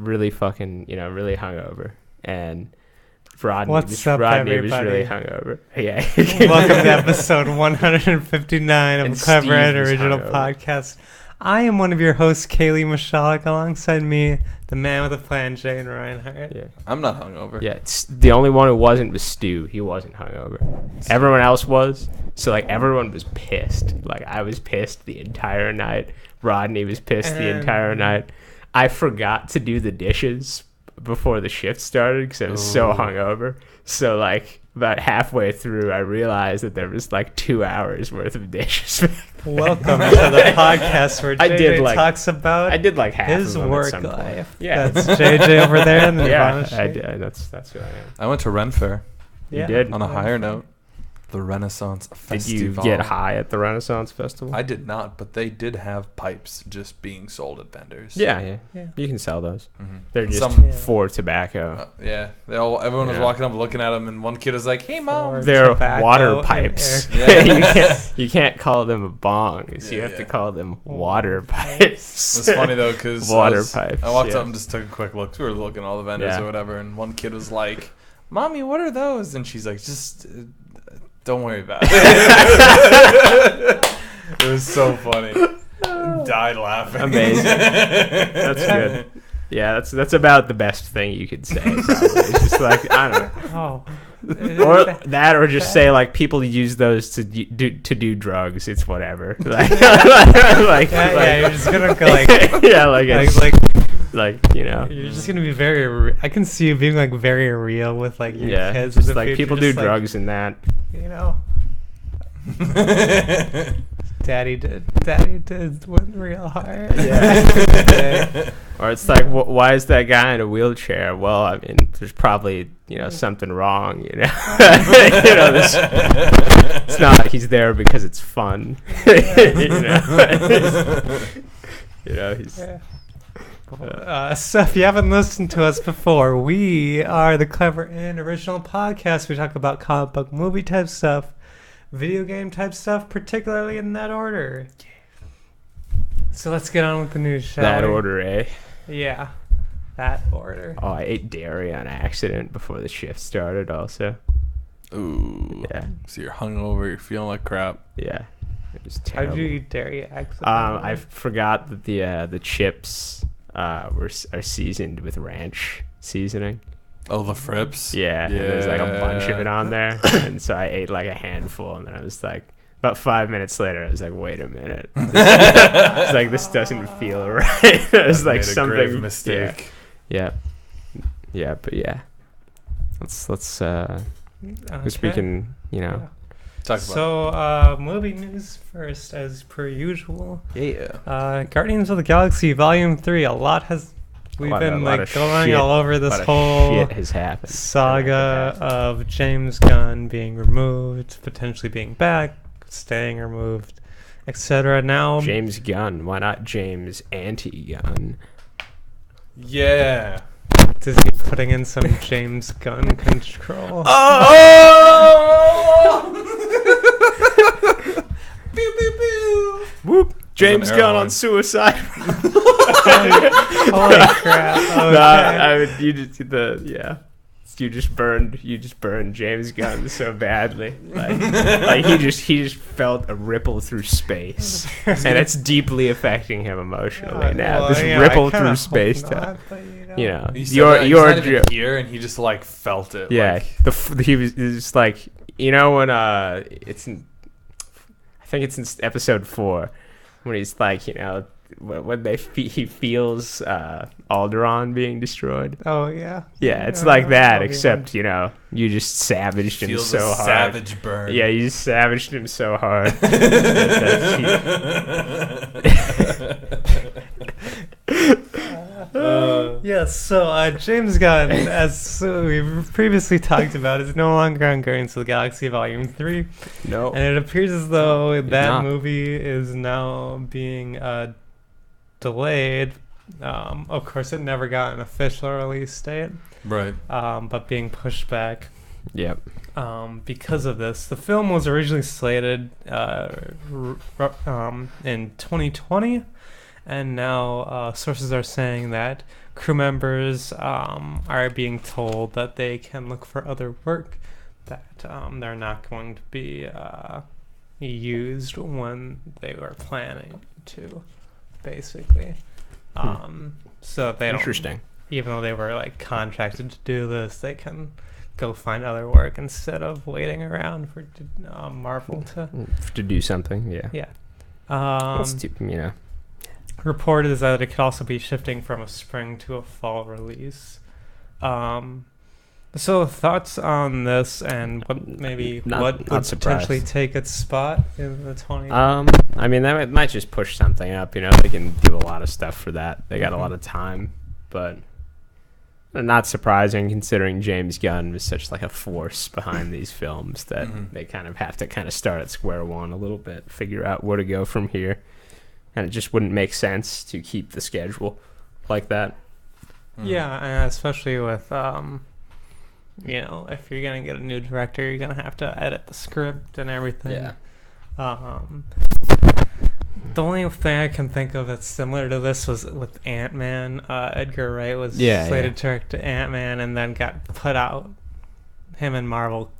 really fucking, really hungover, and Rodney What's up, Rodney was everybody? really hungover. Yeah. Welcome to episode 159 of And Clever Steve Ed was Original hungover. Podcast. I am one of your hosts, Kayley Misialek. Alongside me, the man with a plan, Jayden Reinhart. Yeah. I'm not hungover. Yeah, the only one who wasn't was Stu. He wasn't hungover. Everyone else was. So, everyone was pissed. I was pissed the entire night. Rodney was pissed the entire night. I forgot to do the dishes before the shift started because I was so hungover. So, about halfway through, I realized that there was, 2 hours worth of dishes. Welcome to the podcast where I did, JJ talks about I did, half his of them work at some point. life. Yeah. That's JJ over there in the Yeah, Nirvana I shirt. did. That's who I am. I went to Ren Fair. You Yeah. did? On a higher note, the Renaissance Did Festival. you get high at the Renaissance Festival? I did not, but they did have pipes just being sold at vendors. Yeah. Yeah. You can sell those. Mm-hmm. They're just Some- for tobacco. Yeah. Everyone was Yeah. walking up looking at them, and one kid was like, "Hey, mom." Or They're tobacco water and pipes. air. you can't call them a bong. You Yeah, have to yeah. call them water pipes. It's funny though because Water pipes, I walked yeah. up and just took a quick look. We were looking at all the vendors Yeah. or whatever, and one kid was like, "Mommy, what are those?" And she's like, "Just don't worry about it." It was so funny. Died laughing. Amazing. That's good. Yeah, that's about the best thing you could say. Probably. It's just I don't know. Oh. Or that, or just say people use those to do drugs. It's whatever. Yeah, you're just gonna go you're just gonna be very. I can see you being very real with your yeah. kids. Just in the future, people do just, drugs and that. Daddy did went real hard. Yeah. Or it's why is that guy in a wheelchair? Well, I mean, there's probably something wrong. It's not like he's there because it's fun. He's. So if you haven't listened to us before, we are the Clever and Original Podcast. We talk about comic book movie type stuff, video game type stuff, particularly in that order. So let's get on with the news, shall That we? order, eh? Yeah, that order. Oh, I ate dairy on accident before the shift started. Also, Ooh. Yeah. So you're hungover. You're feeling like crap. yeah, it was How terrible. did you eat dairy accidentally? I forgot that the chips are seasoned with ranch seasoning. Oh, the frips. Yeah, and there's a bunch of it on there, and so I ate a handful, and then I was about 5 minutes later, I was wait a minute, this doesn't feel right. It was Made a something grave mistake. Yeah, but yeah. Let's Okay. because we can Yeah. Talk about. So, movie news first, as per usual. Yeah. Guardians of the Galaxy Volume 3. We've been going all over this whole shit has happened. saga of James Gunn being removed, potentially being back, staying removed, etc. Now, James Gunn. Why not James Anti-Gunn? Yeah. Disney putting in some James Gunn control. Pew, pew, pew. Whoop! James an Gunn airline. on suicide. Holy crap! Okay. You just burned James Gunn so badly. He just felt a ripple through space, and it's deeply affecting him emotionally now. Well, This yeah, ripple I kinda through space hope time. not, but, He said Your that he's not even jo- here, and he just felt it. Yeah, he was just when it's in, I think it's in episode 4 when he's when he feels Alderaan being destroyed. Oh yeah. Yeah, it's like that, Oh, yeah. except you just savaged him Feels so a hard. savage burn. Yeah, you just savaged him so hard. Yes, so James Gunn, as we've previously talked about, is no longer on Guardians of the Galaxy Volume 3. No. And it appears as though that not. movie is now being delayed. Of course, it never got an official release date, Right. but being pushed back Yep. because of this. The film was originally slated in 2020, and now sources are saying that crew members are being told that they can look for other work, that they're not going to be used when they were planning to, basically. So they don't. Interesting. Even though they were like contracted to do this, they can go find other work instead of waiting around for Marvel to do something. Yeah. Yeah. Reported is that it could also be shifting from a spring to a fall release. So thoughts on this, and what would potentially take its spot in the 20? I mean, that might just push something up. They can do a lot of stuff for that. They got a lot of time, but not surprising considering James Gunn was such like a force behind these films that they kind of have to kind of start at square one a little bit, figure out where to go from here, and it just wouldn't make sense to keep the schedule like that. Yeah, and especially with if you're gonna get a new director, you're gonna have to edit the script and everything. Yeah. The only thing I can think of that's similar to this was with Ant-Man. Edgar Wright was slated to direct Ant-Man and then got put out. Him and Marvel,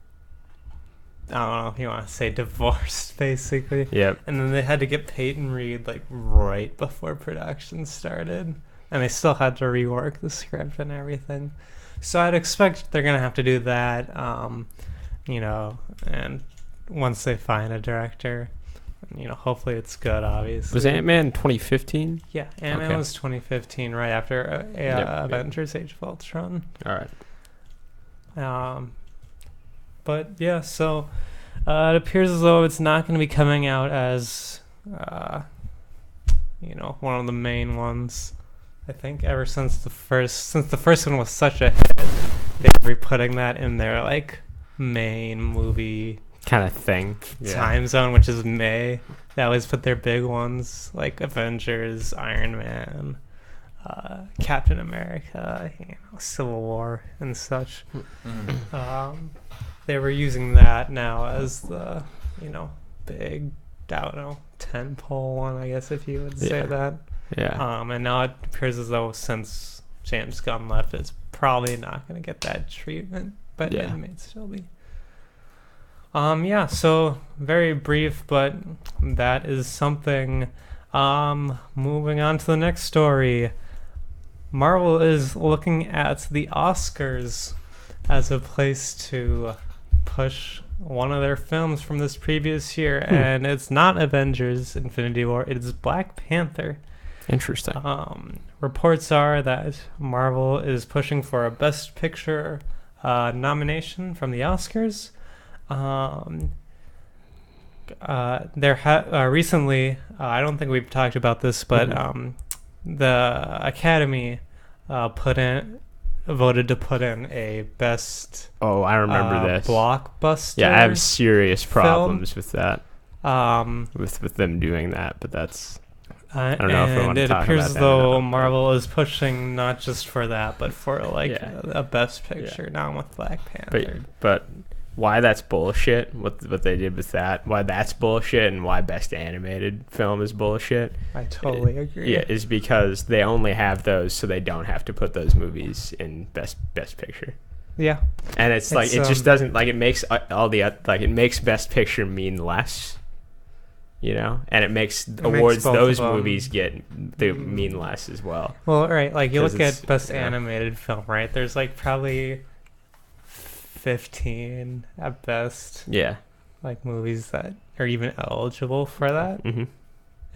I don't know if you want to say divorced, basically. Yep. And then they had to get Peyton Reed like right before production started. And they still had to rework the script and everything. So I'd expect they're going to have to do that, and once they find a director, hopefully it's good, obviously. Was Ant-Man 2015? Yeah, Ant-Man was 2015, right after Avengers Age of Ultron. All right. But yeah, so it appears as though it's not going to be coming out as, one of the main ones. I think ever since the first one was such a hit, they were putting that in their like main movie kind of thing time zone, which is May. They always put their big ones like Avengers, Iron Man, Captain America, Civil War and such. They were using that now as the big, I don't know, tentpole one, I guess, if you would say that. Yeah. And now it appears as though since James Gunn left, it's probably not going to get that treatment, but it may still be. So very brief, but that is something. Moving on to the next story. Marvel is looking at the Oscars as a place to push one of their films from this previous year, and it's not Avengers Infinity War, it is Black Panther. Interesting. Reports are that Marvel is pushing for a Best Picture nomination from the Oscars. Recently, I don't think we've talked about this, but the Academy voted to put in a Best. Oh, I remember this blockbuster. Yeah, I have serious problems film. with that. With them doing that, but that's. I don't know if I want to talk about that. And it appears as though Marvel is pushing not just for that, but for a Best Picture now with Black Panther. But why that's bullshit, what they did with that, why that's bullshit, and why Best Animated Film is bullshit. I totally agree. Yeah, is because they only have those so they don't have to put those movies in Best Picture. Yeah. And it's like, it just doesn't, like, it makes it makes Best Picture mean less. And it makes awards those movies they mean less as well. Well, right, like you look at Best Animated Film, right? There's like probably 15 at best. Yeah. Like movies that are even eligible for that. Mm-hmm.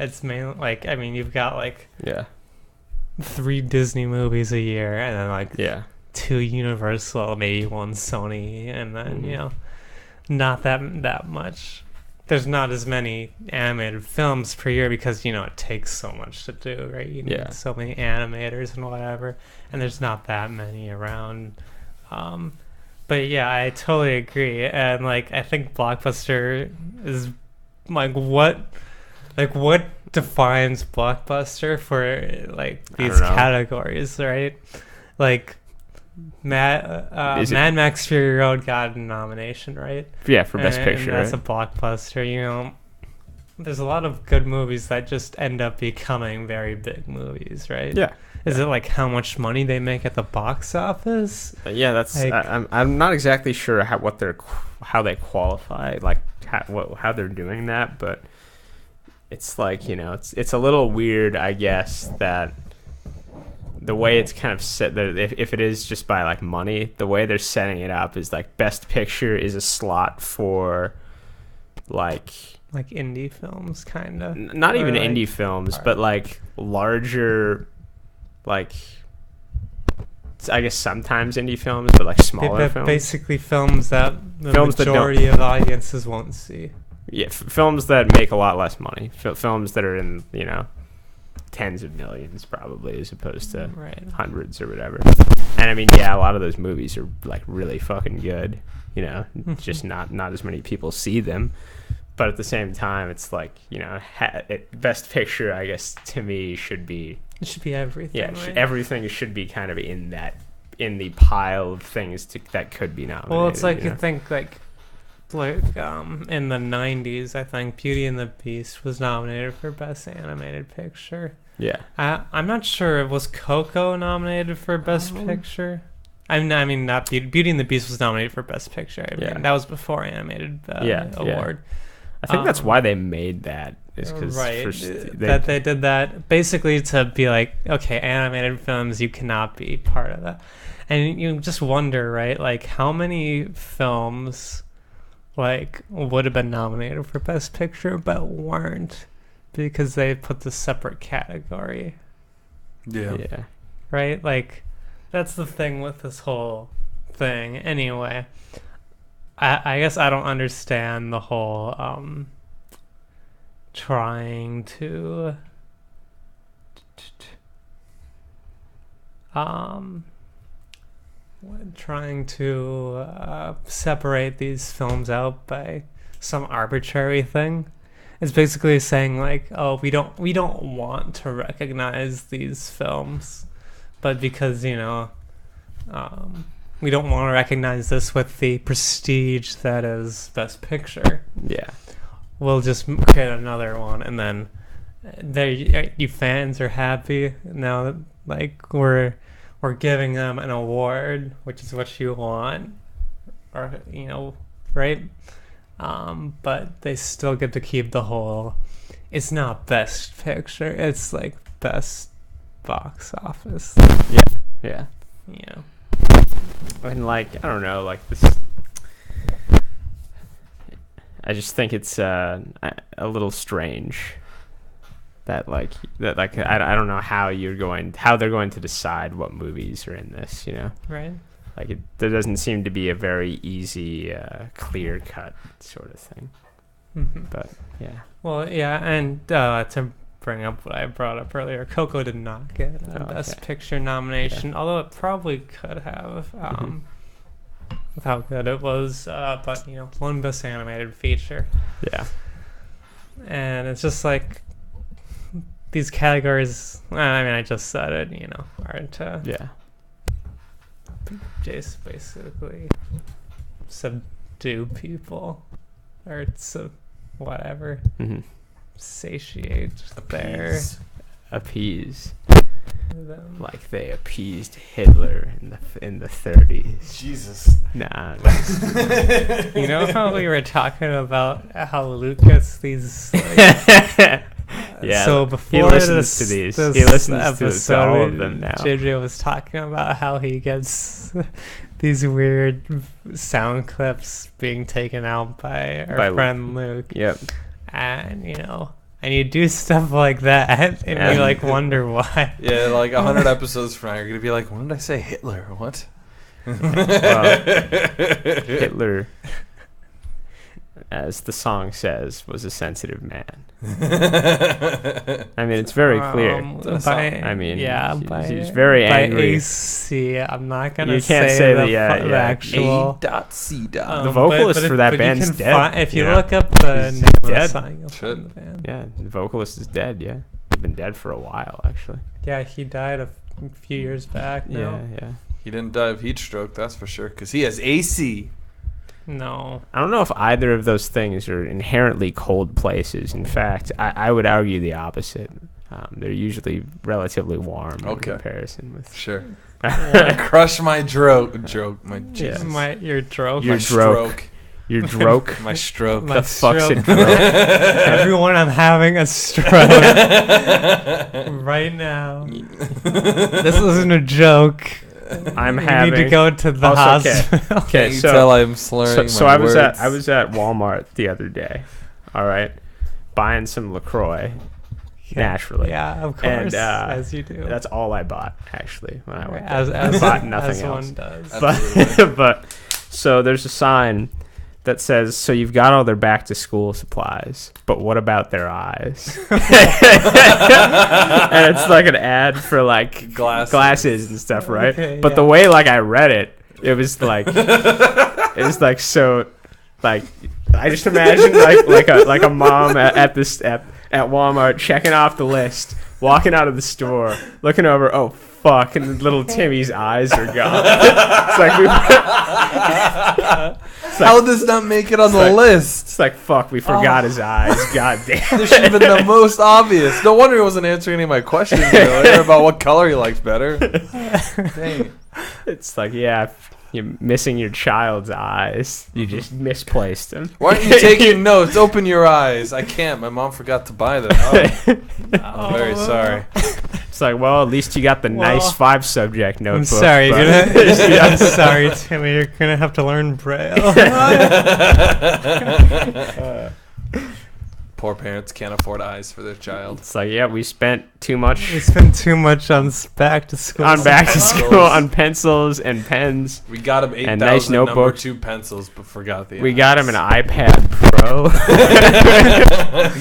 It's mainly you've got 3 Disney movies a year, and then 2 Universal, maybe 1 Sony, and then not that much. There's not as many animated films per year because, it takes so much to do, right? You need so many animators and whatever, and there's not that many around. But yeah, I totally agree. And, I think Blockbuster is, what defines Blockbuster for, these categories, right? Mad Max Fury Road got a nomination, right? Yeah, for Best Picture. And that's a blockbuster. There's a lot of good movies that just end up becoming very big movies, right? Yeah. Is it like how much money they make at the box office? Yeah, that's. Like, I'm not exactly sure how they qualify, like how they're doing that, but it's like, you know, it's a little weird, I guess, that the way it's kind of set, that if it is just by like money, the way they're setting it up is like Best Picture is a slot for like indie films, kind of. Not even like indie films, but like larger, like, I guess sometimes indie films, but like smaller films. Basically films that the majority of audiences won't see. Yeah, films that make a lot less money. Films that are in, you know, tens of millions probably, as opposed to hundreds or whatever. And I mean, yeah, a lot of those movies are like really fucking good. You know, just not as many people see them. But at the same time, it's like, you know, Best Picture, I guess, to me should be... It should be everything, right? Everything should be kind of in the pile of things that could be nominated. Well, it's like, you think, like in the 90s, I think Beauty and the Beast was nominated for Best Animated Picture. Yeah. I'm not sure. Was Coco nominated for Best Picture? I mean, not Beauty and the Beast was nominated for Best Picture. I mean, that was before Animated Award. I think that's why they made that. Is because they did that basically to be like, okay, animated films, you cannot be part of that. And you just wonder, right? Like, how many films like would have been nominated for Best Picture but weren't because they put the separate category. Yeah. Right? Like, that's the thing with this whole thing. Anyway, I guess I don't understand the whole trying to separate these films out by some arbitrary thing. It's basically saying like, oh, we don't want to recognize these films, but because, you know, we don't want to recognize this with the prestige that is Best Picture. Yeah. We'll just create another one, and then there you fans are happy now. Like, we're giving them an award, which is what you want, or, you know, right? But they still get to keep the whole. It's not Best Picture. It's like Best Box Office. Yeah. You know. And like, I don't know, like this, I just think it's a little strange that I don't know how they're going to decide what movies are in this, you know? Right. Like, there doesn't seem to be a very easy, clear cut sort of thing. Mm-hmm. But yeah. Well, yeah, and to bring up what I brought up earlier, Coco did not get a Best Picture nomination, although it probably could have, with how good it was. But, you know, one Best Animated Feature. Yeah. And it's just like, these categories, I mean, I just said it, you know, are to just basically subdue people, or whatever. Mm-hmm. Satiate appease them. Like they appeased Hitler in the 30s. Jesus. Nah. You know how we were talking about how Luke gets these like, yeah. So before he listens to these. He listens to all of them now. JJ was talking about how he gets these weird sound clips being taken out by our friend Luke. Yep. And, you know, and you do stuff like that, and you like wonder why. Yeah, like 100 episodes from now, you're gonna be like, "When did I say Hitler? What?" Hitler, as the song says, was a sensitive man. I mean, it's very clear. He's very angry. AC, I'm not gonna. You can't say the actual A.C. The vocalist for that band's dead. If you look up the name of the song, you'll find the band. Yeah, the vocalist is dead. Yeah, he's been dead for a while, actually. Yeah, he died a few years back now. Yeah. He didn't die of heat stroke, that's for sure, because he has AC. No. I don't know if either of those things are inherently cold places. In fact, I would argue the opposite. They're usually relatively warm in Okay. comparison with. Sure. Crush my joke. My Jesus. Your droke. Your My stroke. stroke. Your droke. My stroke. My The fuck's a stroke. droke? Everyone, I'm having a stroke right now. This isn't a joke. I'm We having. need to go to the Also, okay. hospital. Okay, You so tell I'm slurring so my I was words. at Walmart the other day. All right, buying some LaCroix. Naturally. Yeah, of course, And, as you do. That's all I bought actually when I went. as there. I bought nothing as else. one does. But so there's a sign that says, "So you've got all their back to school supplies, but what about their eyes?" And it's like an ad for like glasses and stuff, right? Okay, but the yeah. way like I read it, it was like so like I just imagine like a mom at Walmart checking off the list, walking out of the store, looking over, oh fuck, and little Timmy's eyes are gone. It's like How does that make it on the like- list? it's like fuck, we forgot his eyes. God damn. This should have been the most obvious. No wonder he wasn't answering any of my questions earlier about what color he likes better. Dang. It's like, yeah, you're missing your child's eyes. You just misplaced them. Why aren't you taking notes? Open your eyes. I can't. My mom forgot to buy them. Oh, I'm very sorry. It's like, well, at least you got the nice 5-subject notebook. I'm sorry. but- I'm sorry, Timmy. You're gonna have to learn Braille. Poor parents can't afford eyes for their child. It's like, yeah, we spent too much We spend too much on back to school. on back to Pencils. school on pencils and pens. We got him 8,000 And nice number notebooks. 2 pencils, but forgot the We eyes. got him an iPad Pro.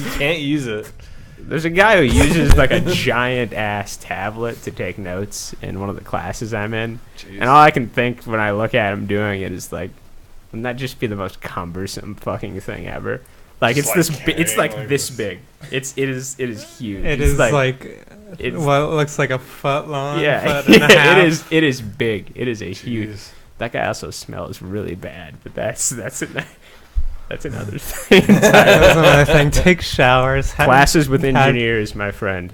You can't use it. There's a guy who uses like a giant ass tablet to take notes in one of the classes I'm in. Jeez. And all I can think when I look at him doing it is like, wouldn't that just be the most cumbersome fucking thing ever? Like Just it's like it's like carrying like this this. big. It is huge. It It's is like it's- what looks like a foot long. yeah, Foot and a half. it is big. It is a huge. Jeez. That guy also smells really bad, but that's another thing. That's another thing. Take showers. Classes with engineers, my friend.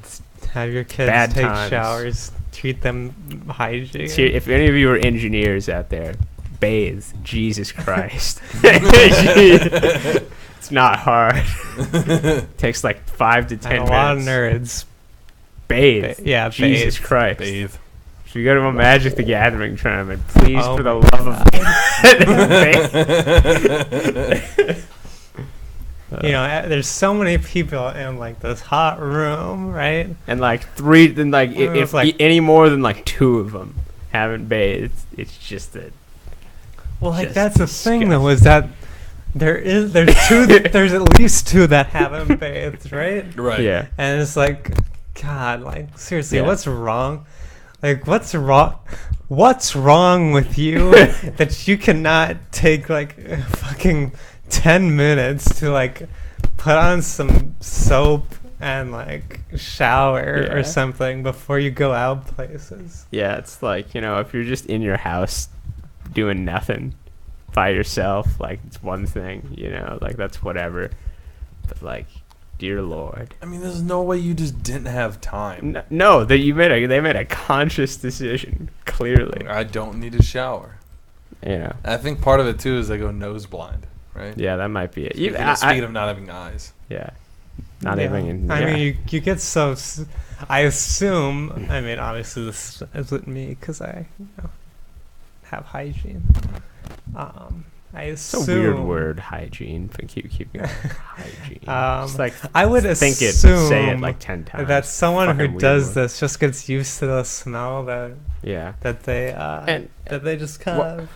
Have your kids Bad take times. showers. Treat them hygiene. See, if any of you are engineers out there, bathe. Jesus Christ. It's not hard. Takes like 5 to 10 And a minutes. lot of nerds. Bathe. Yeah, Jesus bathe. Christ. Bathe. If you go to a Magic the Gathering tournament, please, Oh for the my love of God, bathe. You know, there's so many people in like this hot room, right? And like three, then like Well, if it's like- any more than like 2 of them haven't bathed, it's just a. Well, like Just that's the thing though, is that there's two, there's at least 2 that haven't bathed, right? Right. Yeah. And it's like, God, like seriously, Yeah. what's wrong? Like, what's wrong? What's wrong with you that you cannot take like fucking 10 minutes to like put on some soap and like shower Yeah. or something before you go out places? Yeah, it's like, if you're just in your house doing nothing by yourself, like it's one thing, like that's whatever. But like, dear Lord. I mean, there's no way you just didn't have time. No, that they made a conscious decision, clearly. I don't need a shower. I think part of it too is I go nose blind, right? Yeah, that might be it. Speaking of speed of not having eyes. Yeah. Not Yeah. even. I yeah. mean, you get so. I assume. I mean, obviously this is with me because I have hygiene. I It's assume. a weird word, hygiene. But keep going. Hygiene. It's like I would think it, assume say it like 10 times. that someone Fucking who weird does word. this just gets used to the smell that Yeah. they that they just kind What- of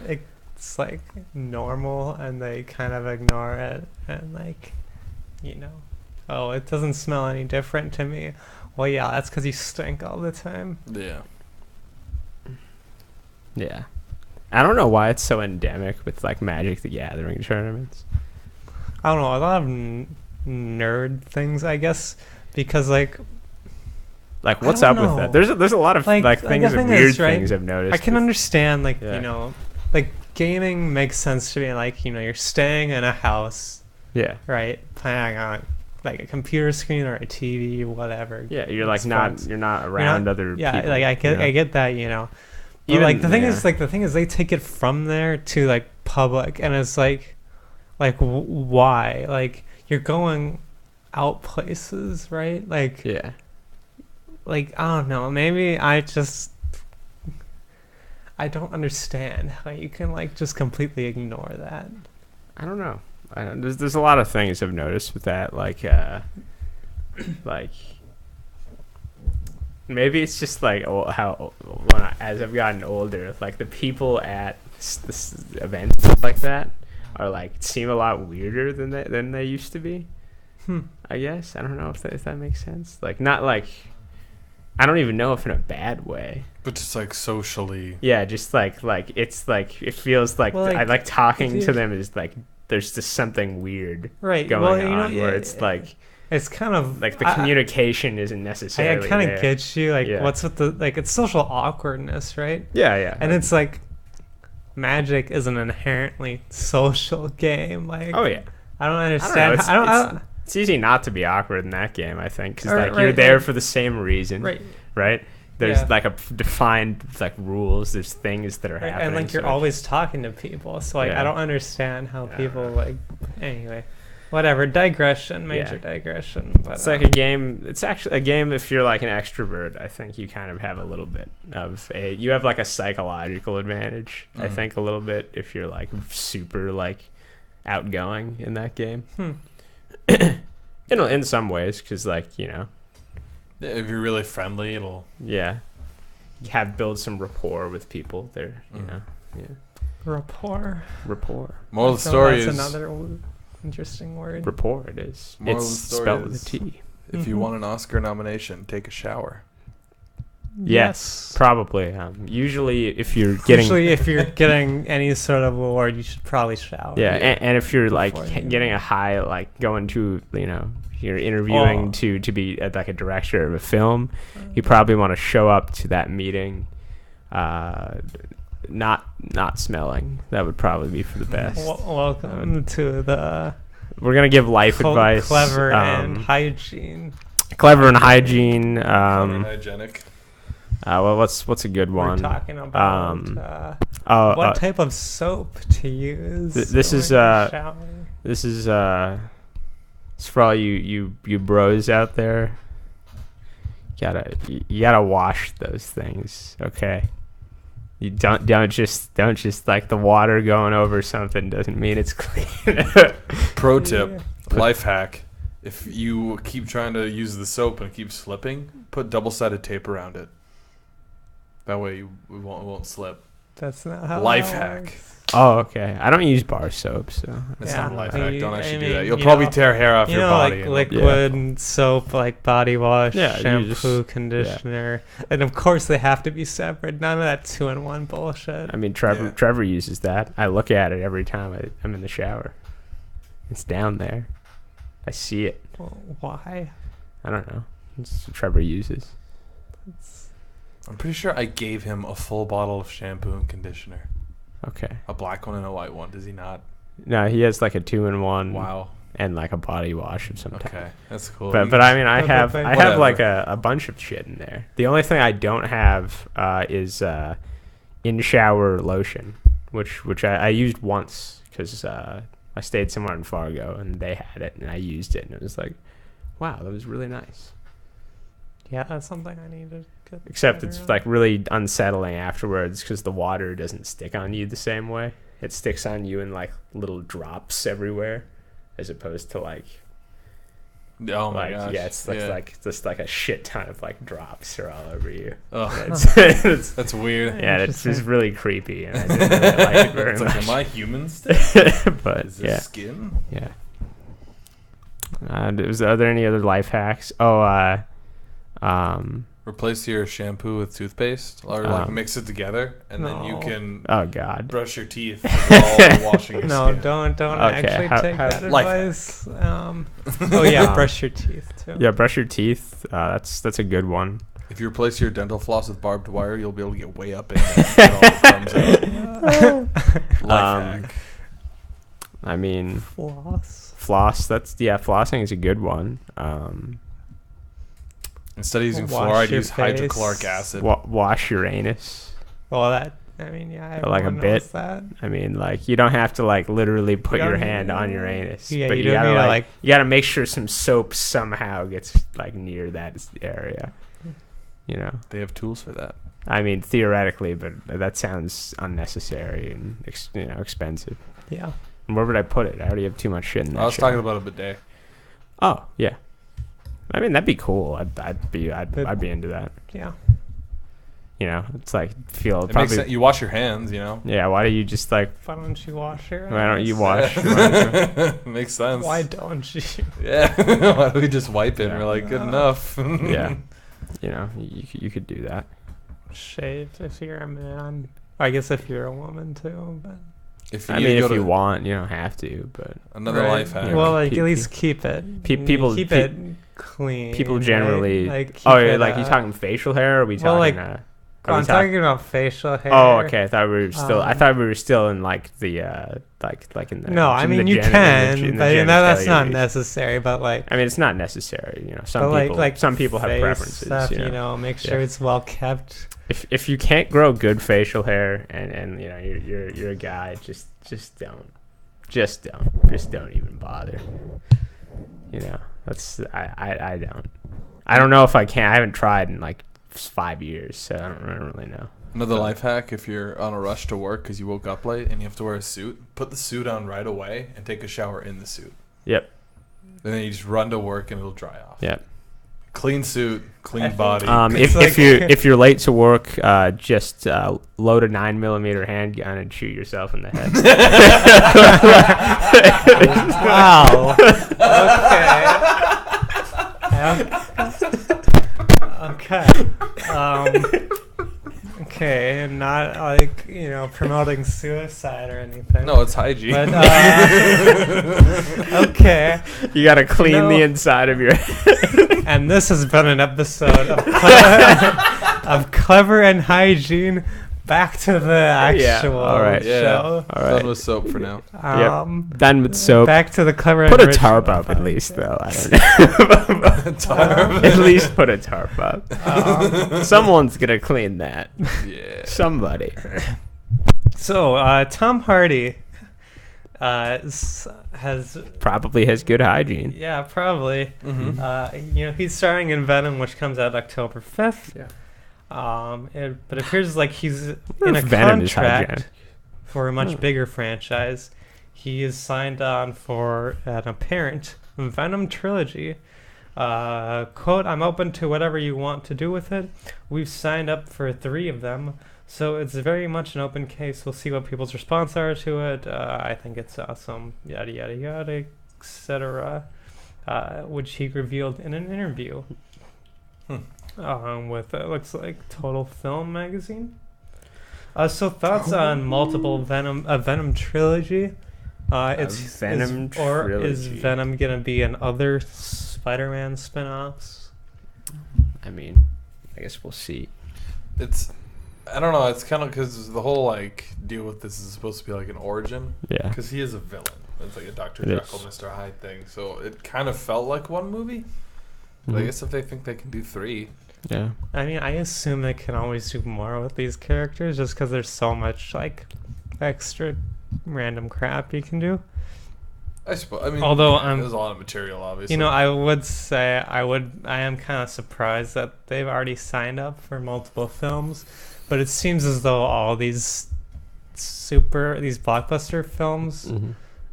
it's like normal and they kind of ignore it and like oh, it doesn't smell any different to me. Well, yeah, that's because you stink all the time. Yeah. Yeah. I don't know why it's so endemic with like Magic the Gathering tournaments. I don't know, a lot of nerd things, I guess, because like What's don't up with that? know. There's a lot of Like, things the and thing weird is, right, things I've noticed. I can with- understand like Yeah. like gaming makes sense to me, like you're staying in a house, Yeah. right, playing on like a computer screen or a TV, whatever. Yeah, you're like you're not around other people. Yeah, like I get that, you know. But Even, like the thing is they take it from there to like public, and it's like why? Like you're going out places, right? Like yeah. Like I don't know, maybe I don't understand how you can like just completely ignore that. I don't know. There's a lot of things I've noticed with that, like maybe it's just like as I've gotten older, like the people at this events like that are like seem a lot weirder than they used to be. I guess I don't know if that makes sense. Like not like I don't even know if in a bad way. But just like socially. Yeah, just like it's like it feels like, I like talking to them is like there's just something weird going on where it's like it's kind of like the communication isn't necessarily I kind of there. get you, like what's with the like it's social awkwardness, right? Yeah. And it's like Magic is an inherently social game. Like oh yeah, I don't understand. I don't know. It's easy not to be awkward in that game, I think, because like you're there for the same reason, right? There's like a defined like rules. There's things that are happening, and like you're always talking to people. So like I don't understand how people like. Anyway, whatever. Digression, major digression. But, it's like a game. It's actually a game. If you're like an extrovert, I think you kind of have a little bit of you have like a psychological advantage. I think a little bit if you're like super like outgoing in that game. In some ways, because like if you're really friendly, it'll build some rapport with people there. Rapport. Moral of the story that's is another interesting word. Rapport. It is. Moral It's of the story spelled with is, a T. If you want an Oscar nomination, take a shower. Yes, probably. Usually, if you're getting any sort of award, you should probably shower. Yeah, and if you're like getting a high, like going to you're interviewing to be like a director of a film, you probably want to show up to that meeting, not smelling. That would probably be for the best. Welcome to the. We're gonna give life advice. Clever and hygiene. Clever and hygiene. Clever and hygienic. Well, what's a good one? We're talking about what type of soap to use. This is it's for all you bros out there. You gotta wash those things, okay? You don't just like the water going over something doesn't mean it's clean. Pro tip, life hack: if you keep trying to use the soap and it keeps slipping, put double-sided tape around it. That way it won't slip. That's not how life that hack. works. Oh, okay. I don't use bar soap, so That's not a life hack. Don't actually do that. You'll You'll probably tear hair off your body. Like liquid soap, like body wash, shampoo, conditioner, and of course they have to be separate. None of that 2-in-1 bullshit. I mean, Trevor uses that. I look at it every time I'm in the shower. It's down there. I see it. Well, why? I don't know. It's what Trevor uses. I'm pretty sure I gave him a full bottle of shampoo and conditioner. Okay. A black one and a white one. Does he not? No, he has like a 2-in-1. Wow. And like a body wash of some type. Okay, that's cool. But I mean, I have like a bunch of shit in there. The only thing I don't have is in shower lotion, which I used once because I stayed somewhere in Fargo and they had it and I used it and it was like, wow, that was really nice. Yeah, that's something I need to get. Except it's like really unsettling afterwards because the water doesn't stick on you the same way. It sticks on you in like little drops everywhere, as opposed to like. Oh my gosh! Yeah, it's like just like a shit ton of like drops are all over you. Oh, that's weird. Yeah, it's really creepy, and I didn't really like it very much. Like, am I human still? But is this skin? Yeah. Are there any other life hacks? Replace your shampoo with toothpaste, or like mix it together, and then you can. Oh God! Brush your teeth while washing your skin. Don't actually take that advice. Brush your teeth too. Yeah, brush your teeth. That's a good one. If you replace your dental floss with barbed wire, you'll be able to get way up in there and get all the crumbs out. Life hack. I mean, Floss. Flossing is a good one. Instead of using Wash fluoride, your use hydrochloric acid. Wash your anus. Well, like a bit. That. I mean, like, you don't have to like literally put You your don't- hand on your anus, Yeah, but you you don't gotta need to, like you gotta make sure some soap somehow gets like near that area. You know, They have tools for that. I mean, theoretically, but that sounds unnecessary and expensive. Yeah. And where would I put it? I already have too much shit in that. I was shit. talking about a bidet. Oh yeah, I mean that'd be cool. I'd be into that. Yeah. You know, it's like feel It makes probably. sense. You wash your hands, you know. Yeah, why do you just like? Why don't you wash your Why don't you hands? wash? Makes sense. Why don't you? Yeah. Why don't we just wipe it? And Yeah. we're like, good enough. Yeah, you know, you could do that. Shave if you're a man. I guess if you're a woman too, but If you I need mean, to go if you to want, you don't have to, but another Right. life hack. Well, like Pe- at least keep it. people- keep pe- it clean. people right? generally. Like keep Oh, it, like you talking facial hair? Or are we talking? well, like, are we I'm talking about facial hair. Oh, okay. I thought we were still. I Um, thought we were still in like the like in the. No, I in mean the you gen- can, in the but that's not genitalia. necessary. But like, I mean, it's not necessary. You know, some but people like some people have face preferences. Stuff, you know? make sure Yeah. it's well kept. If you can't grow good facial hair and you know you're a guy, just don't even bother. You know, that's I don't know if I can. I haven't tried in like 5 years, so I don't really know. Another life hack: if you're on a rush to work because you woke up late and you have to wear a suit, put the suit on right away and take a shower in the suit. Yep. And then you just run to work and it'll dry off. Yep. Clean suit, clean think- body. If like- if you're late to work, just load a 9mm handgun and shoot yourself in the head. Wow. Okay. Okay, not like promoting suicide or anything. no, it's hygiene. But okay. You gotta clean No. the inside of your head. And this has been an episode of Clever and Hygiene. Back to the actual all right. show. All Done right. with soap for now. Done with soap. Back to the Clever Put and a tarp Original up at least, podcast. though. I don't know. At least put a tarp up. Someone's gonna clean that. Yeah. Somebody. So, Tom Hardy has Probably has good hygiene. yeah, probably. Mm-hmm. He's starring in Venom, which comes out October 5th. Yeah. But it appears like he's in a if Venom is contract hygienic. for a much bigger franchise. He is signed on for an apparent Venom trilogy. Quote, I'm open to whatever you want to do with it. We've signed up for 3 of them, so it's very much an open case. We'll see what people's response are to it. I think it's awesome, yada, yada, yada, etc. Which he revealed in an interview with, it looks like Total Film magazine. So thoughts on multiple Venom trilogy? Is Venom trilogy. Venom gonna be in other Spider-Man spin-offs? I mean, I guess we'll see. I don't know. It's kind of because the whole deal with this is supposed to be like an origin. Yeah. Because he is a villain. It's like a Dr. It Jekyll, is. Mr. Hyde thing. So it kind of felt like one movie. But I Mhm. guess if they think they can do 3, Yeah. I mean, I assume they can always do more with these characters just because there's so much extra random crap you can do. I suppose. I mean, Although, there's a lot of material, obviously. I would say I am kind of surprised that they've already signed up for multiple films, but it seems as though all these blockbuster films, Mm-hmm.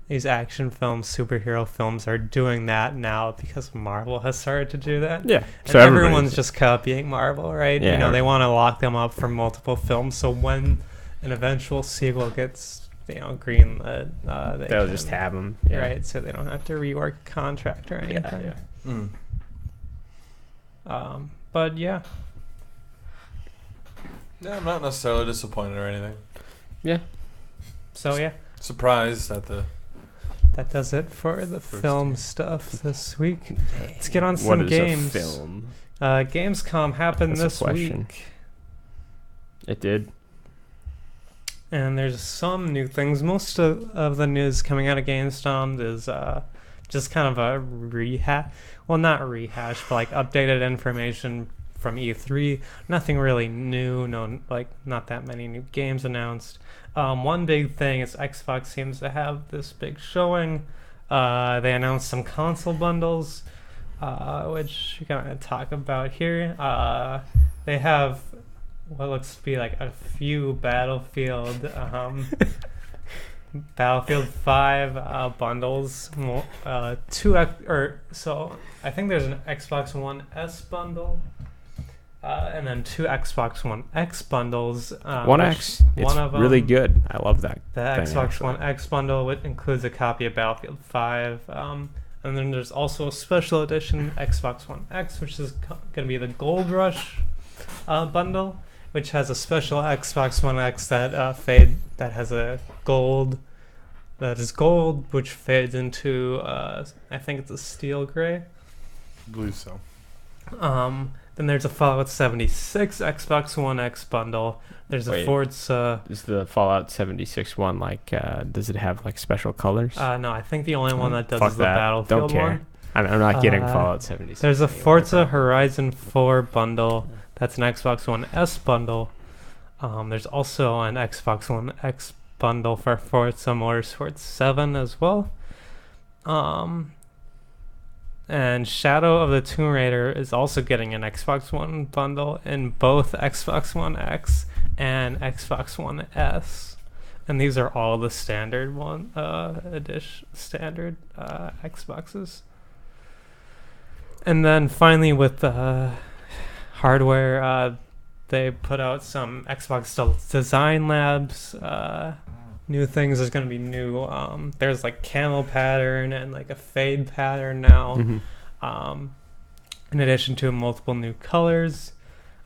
these action films, superhero films are doing that now because Marvel has started to do that. Yeah. And So everyone's just copying Marvel, right? Yeah. They want to lock them up for multiple films, so when an eventual sequel gets greenlit, they'll just have them. Yeah. right, so they don't have to rework a contract or anything. Yeah. But yeah, Yeah, I'm not necessarily disappointed or anything. Yeah. so yeah, Surprised at the. that does it for the First film two. stuff this week. Let's get on What some is games. a film? Gamescom happened That's a this question. week. It did. And there's some new things. Most of the news coming out of GameStop is just kind of a rehash. Well, not rehash, but like updated information from E3. Nothing really new. No, like not that many new games announced. One big thing is Xbox seems to have this big showing. They announced some console bundles, which we're gonna talk about here. They have what looks to be like a few Battlefield 5 bundles. So I think there's an Xbox One S bundle, and then 2 Xbox One X bundles. One X, it's one of them, really good. I love that. The Xbox One X bundle, which includes a copy of Battlefield 5. And then there's also a special edition Xbox One X, which is going to be the Gold Rush bundle, which has a special Xbox One X that has a gold. That is gold, which fades into I think it's a steel gray. I believe so. Then there's a Fallout 76 Xbox One X bundle. There's a Forza. Is the Fallout 76 one like? Does it have like special colors? No, I think the only one that does is the Battlefield one. I'm not getting Fallout 76. There's a Forza Horizon 4 bundle. That's an Xbox One S bundle. There's also an Xbox One X bundle for Forza Motorsport 7 as well. And Shadow of the Tomb Raider is also getting an Xbox One bundle in both Xbox One X and Xbox One S. And these are all the standard Xboxes. And then finally with the hardware, they put out some Xbox Design Labs new things. There's going to be new there's like camel pattern and like a fade pattern now, in addition to multiple new colors.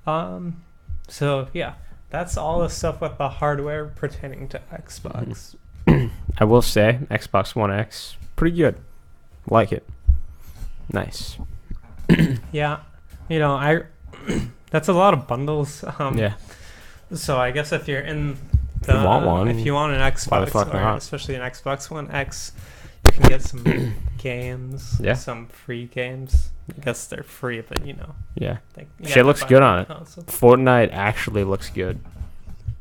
So yeah, that's all the stuff with the hardware pertaining to Xbox. I will say Xbox One X, pretty good. Like it. Nice. Yeah, that's a lot of bundles. Yeah. So I guess if you're in if you want one, if you want an Xbox, or especially an Xbox One X, you can get some games, some free games. I guess they're free, but yeah, shit looks good on it. Console. Fortnite actually looks good.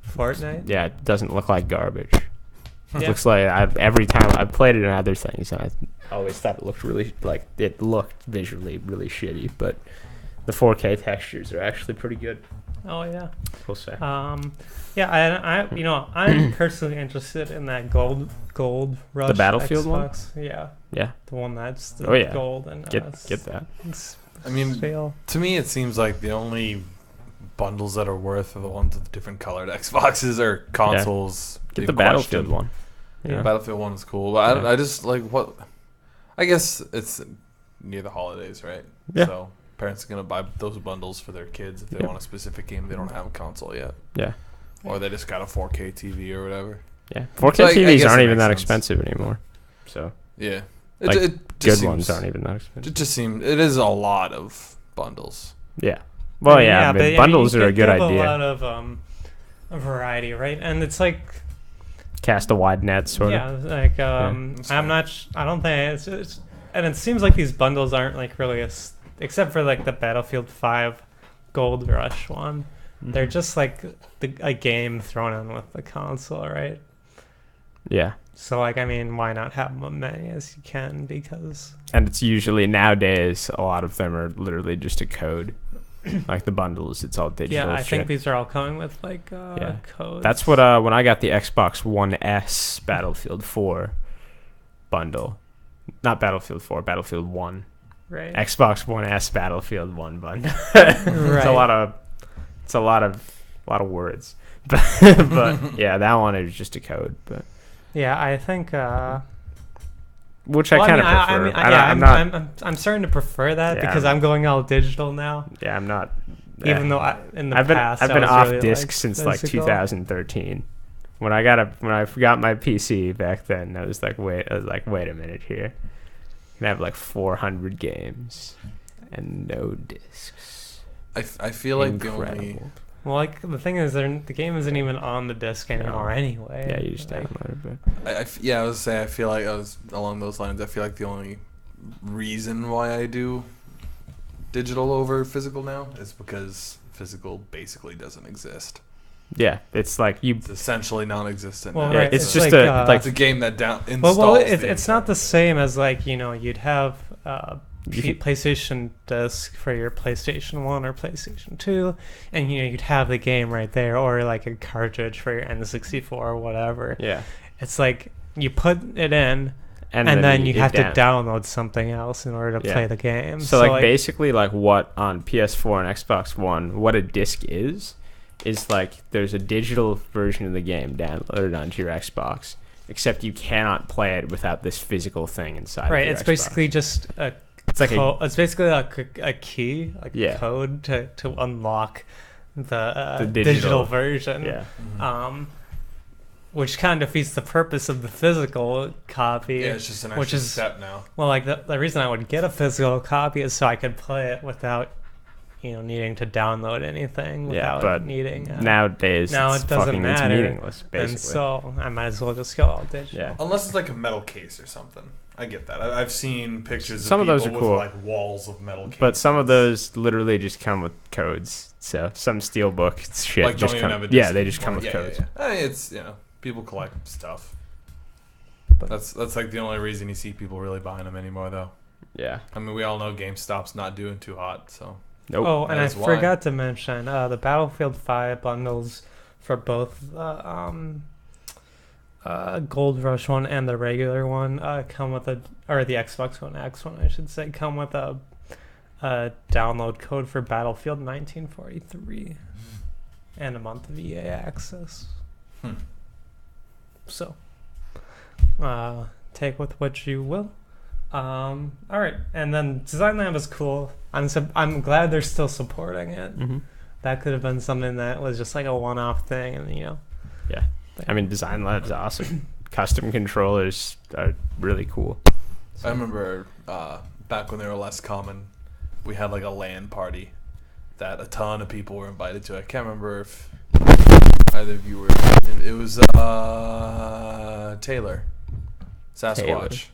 Fortnite? Yeah, it doesn't look like garbage. It looks like every time I've played it in other things, I always thought it looked visually really shitty, but the 4K textures are actually pretty good. Oh yeah, we'll say. Yeah, I'm personally interested in that gold rush. The Battlefield Xbox. one. Yeah, the one that's the gold and get that. I mean, to me, it seems like the only bundles that are worth are the ones with different colored Xboxes or consoles. Get the Battlefield one. Yeah, Battlefield one is cool. But I just like what. I guess it's near the holidays, right? Yeah. So parents are gonna buy those bundles for their kids if they want a specific game. They don't have a console yet. Yeah. Or they just got a 4K TV or whatever. Yeah. 4K TVs aren't even that expensive anymore. So. Yeah. Good ones aren't even that expensive. It just seems it is a lot of bundles. Yeah. Well, I mean, bundles are a good idea. A lot of a variety, right? And it's like cast a wide net, sort of. Yeah, like I'm not. I don't think it's. And it seems like these bundles aren't like really except for like the Battlefield 5 Gold Rush one. Mm-hmm. They're just like a game thrown in with the console, right? Yeah. So, like, I mean, why not have as many as you can? Because... And it's usually, nowadays, a lot of them are literally just a code. Like the bundles, it's all digital. Yeah, I think these are all coming with, like, codes. That's what, when I got the Xbox One S Battlefield 4 bundle. Not Battlefield 4, Battlefield 1. Right. Xbox One S Battlefield 1 bundle. Right. It's a lot of words. But yeah, that one is just a code, but... Yeah, I think. Which I kind of prefer. I'm starting to prefer that because I'm going all digital now. Yeah, I'm not. Even though I've been off really disc since like 2013. When I got my PC back then, I was like, wait a minute here. You can have like 400 games and no discs. I feel like the only Well, like the thing is, the game isn't even on the disc anymore anyway. Yeah, you just download it. But I was saying, I feel like I was along those lines. I feel like the only reason why I do digital over physical now is because physical basically doesn't exist. yeah, it's like It's essentially non-existent. Well, now. Yeah, right, it's just like it's a game that installs. well, it's not the same as like you'd have You PlayStation disc for your PlayStation 1 or PlayStation 2, and you'd have the game right there, or like a cartridge for your N64 or whatever. yeah, It's like you put it in, and then you have to download something else in order to play the game. So like basically like what on PS4 and Xbox One, what a disc is like there's a digital version of the game downloaded onto your Xbox, except you cannot play it without this physical thing inside. right. Of your It's Xbox. basically just a. It's like it's basically like a key, like a code to unlock the digital version. Yeah. Which kind of defeats the purpose of the physical copy. Yeah, it's just an extra step now. Well, like the reason I would get a physical copy is so I could play it without, needing to download anything. Without but needing. Nowadays, now it's it doesn't matter. It's meaningless, basically. And so I might as well just go all digital. Yeah. Unless it's like a metal case or something. I get that. I've seen pictures Some of of those people are cool. with like walls of metal cases. But some of those literally just come with codes. So some steelbook shit like just don't even come. have a Yeah, disc they just come anymore. with codes. Yeah. I mean, it's people collect stuff. That's like the only reason you see people really buying them anymore, though. Yeah. I mean, we all know GameStop's not doing too hot, so. Nope. Oh, and I That is why. forgot to mention the Battlefield 5 bundles for both Gold Rush one and the regular one come with or the Xbox One X one, I should say, come with a download code for Battlefield 1943 and a month of EA access. So, take with what you will. All right, and then Design Lab is cool. I'm glad they're still supporting it. Mm-hmm. That could have been something that was just like a one-off thing, and Yeah. I mean, Design Lab's awesome. Custom controllers are really cool. I remember back when they were less common, we had like a LAN party that a ton of people were invited to. I can't remember if either of you were invited. It was Taylor. Sasquatch.